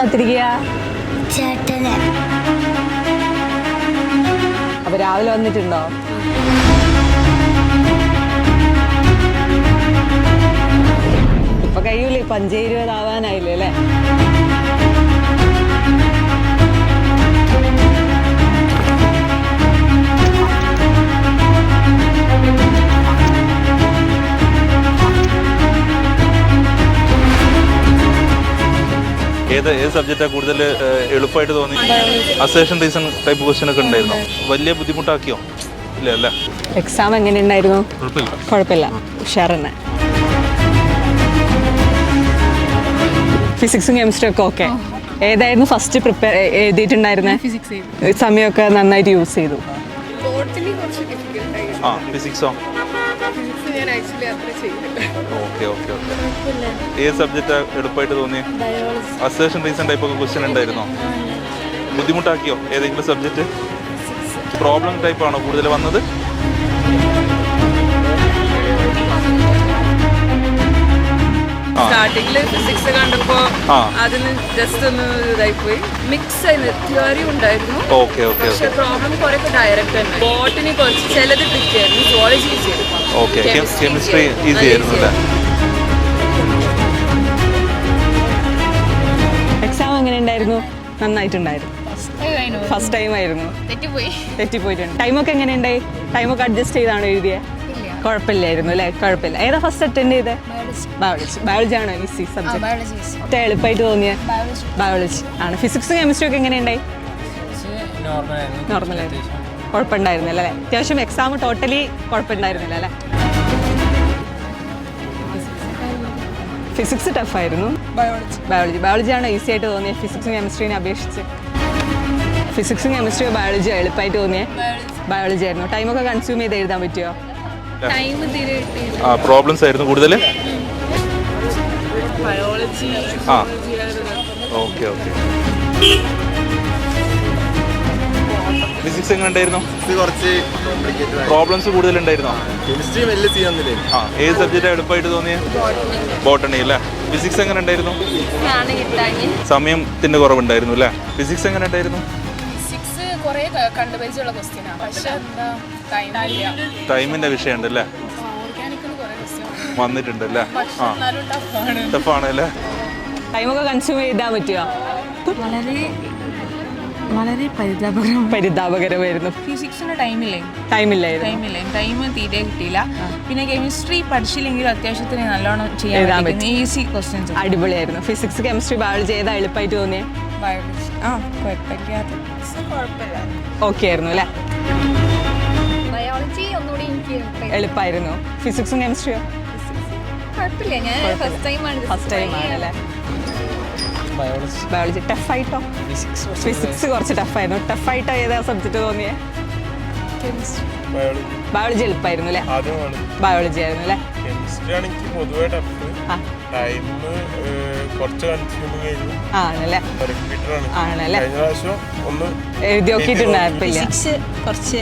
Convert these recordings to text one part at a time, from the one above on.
കാത്തിരിക്കുക? ചേട്ടനെ. അപ്പൊ രാവിലെ വന്നിട്ടുണ്ടോ? ഇപ്പൊ കഴിയൂലേ, ഇപ്പൊ 5:20 ആവാനായില്ലേ അല്ലേ? ഏത് സബ്ജക്റ്റാ കൂടുതൽ എളുപ്പമായിട്ട് തോന്നി? അസേഷൻ റീസൺ ടൈപ്പ് ക്വസ്റ്റ്യൻ ഒക്കെ ഉണ്ടായിരുന്നോ? വലിയ ബുദ്ധിമുട്ടാക്കിയോ? ഇല്ല അല്ല. എക്സാം എങ്ങനെ ഉണ്ടായിരുന്നു? കുഴപ്പമില്ല, ഉഷാറന്നെ. ഫിസിക്സും കെമിസ്ട്രിയും ഒക്കെ ഓക്കെ. ഏതായിരുന്നു ഫസ്റ്റ് പ്രിപ്പയർ എഴുതിയിട്ടുണ്ടായിരുന്നെ? സമയമൊക്കെ നന്നായിട്ട് യൂസ് ചെയ്തു. ഫിസിക്സോ? Okay okay okay. ഏത് സബ്ജക്റ്റാ എളുപ്പമായിട്ട് തോന്നി? അസേഷൻ റീസൺ ടൈപ്പ് ഒക്കെ ക്വസ്റ്റ്യൻ ഉണ്ടായിരുന്നോ? ബുദ്ധിമുട്ടാക്കിയോ ഏതെങ്കിലും സബ്ജക്റ്റ്? പ്രോബ്ലം ടൈപ്പ് ആണോ കൂടുതൽ വന്നത്? സ്റ്റാർട്ടിങ്ങില് ഫിസിക്സ് കണ്ടപ്പോ അതിന് ജസ്റ്റ് ഒന്ന് ഇതായി പോയി. മിക്സ് ആയിരുന്നു, തിയറി ഉണ്ടായിരുന്നു. Okay okay. പക്ഷെ പ്രോബ്ലം കുറെ ഡയറക്റ്റ് തന്നെ. ബോട്ടണി കുറച്ച് ചിലത് ട്രിക്ക് ആയിരുന്നു, സുവോളജി ഈസി ആയിരുന്നു. ഓക്കെ, കെമിസ്ട്രി ഈസി ആയിരുന്നു അല്ലേ? എക്സാം എങ്ങനെ ഉണ്ടായിരുന്നു? നന്നായിട്ടുണ്ടായിരുന്നു. ഫസ്റ്റ് ടൈം ആയിരുന്നു. തെറ്റിപ്പോയിട്ടുണ്ട്. ടൈമൊക്കെ എങ്ങനെ ഉണ്ടായി? ടൈമൊക്കെ അഡ്ജസ്റ്റ് ചെയ്താണോ എഴുതിയത്? കുഴപ്പമില്ലായിരുന്നു അല്ലേ? കുഴപ്പമില്ല. ഏതാ ഫസ്റ്റ് അറ്റൻഡ് ചെയ്തത്? ബയോളജി. ബയോളജി ആണോ ഈസി സബ്ജക്ട്? എളുപ്പമായിട്ട് തോന്നിയ ബയോളജി ആണ്. ഫിസിക്സും കെമിസ്ട്രി ഒക്കെ എങ്ങനെ ഉണ്ടായി? നോർമലായിരുന്നു. കുഴപ്പമുണ്ടായിരുന്നില്ല അല്ലേ? അത്യാവശ്യം എക്സാം ടോട്ടലി കുഴപ്പമുണ്ടായിരുന്നില്ല അല്ലേ? ഫിസിക്സ് ടഫായിരുന്നു. ബയോളജി ആണോ ഈസി ആയിട്ട് തോന്നിയത് ഫിസിക്സും കെമിസ്ട്രീനെ അപേക്ഷിച്ച്? ഫിസിക്സും കെമിസ്ട്രിയോ ബയോളജിയോ എളുപ്പമായിട്ട് തോന്നിയത്? ബയോളജി ആയിരുന്നു. ടൈമൊക്കെ കൺസ്യൂം ചെയ്ത് എഴുതാൻ പറ്റുമോ? പ്രോബ്ലംസ് ആയിരുന്നു കൂടുതൽ. Okay okay. ഫിസിക്സ് എങ്ങനെ ഉണ്ടായിരുന്നു? പ്രോബ്ലംസ് കൂടുതൽ ഉണ്ടായിരുന്നോ? ഏത് സബ്ജക്റ്റാണ് എളുപ്പമായിട്ട് തോന്നിയത്? ബോട്ടണി അല്ലേ? ഫിസിക്സ് എങ്ങനെ ഉണ്ടായിരുന്നു? സമയത്തിന്റെ കുറവുണ്ടായിരുന്നു അല്ലേ? ഫിസിക്സ് എങ്ങനെ ഉണ്ടായിരുന്നു? ടൈമിന്റെ വിഷയം ഉണ്ടല്ലേ? വന്നിട്ടുണ്ടല്ലേ? ടഫാണ് അല്ലേ? ടൈമൊക്കെ കൺസ്യൂം ചെയ്താൽ പറ്റുമോ? വളരെ പരിതാപകരമായിരുന്നു. ഫിസിക്സിന് ടൈമില്ലായിരുന്നു. ടൈം തീരെ കിട്ടിയില്ല. പിന്നെ കെമിസ്ട്രി പഠിച്ചില്ലെങ്കിൽ അത്യാവശ്യത്തിന് നല്ലോണം ചെയ്യാൻ പറ്റും. ഈസി ക്വസ്റ്റ്യൻസ് അടിപൊളിയായിരുന്നു. ഫിസിക്സ് കെമിസ്ട്രി ബയോളജി ഏതാ എളുപ്പമായിട്ട് തോന്നിയേ? ബയോളജി കുഴപ്പമില്ല. ഓക്കെ ആയിരുന്നു അല്ലേ? ബയോളജി ഒന്നുകൂടി എനിക്ക് എളുപ്പമായിരുന്നു. ഫിസിക്സും കെമിസ്ട്രിയോ? കുഴപ്പമില്ല. ഞാൻ ഫസ്റ്റ് ടൈം ആണല്ലേ? ബയോളജി ടഫായിട്ടോ? ഫിസിക്സ് കുറച്ച് ടഫായിരുന്നു. ടഫായിട്ടോ ഏതാ സബ്ജക്റ്റ് തോന്നിയേ? ബയോളജി എളുപ്പമായിരുന്നു അല്ലേ? ബയോളജി ആയിരുന്നു അല്ലേ? ആണല്ലേ? എഴുതി നോക്കിയിട്ടുണ്ടായിരുന്നില്ല. ഫിസിക്സ് കുറച്ച്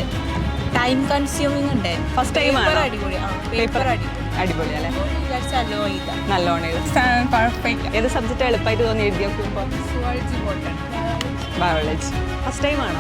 ടൈം കൺസ്യൂമിംഗ് ഉണ്ട്. ഫസ്റ്റ് ടൈം ആണ്. പേപ്പർ അടിപൊളി അല്ലേ? നല്ലോണം എഴുതും. ഏത് സബ്ജക്റ്റ് എളുപ്പമായിട്ട് തോന്നി എഴുതി നോക്കുമ്പോൾ? ബയോളജി. ഫസ്റ്റ് ടൈം ആണോ?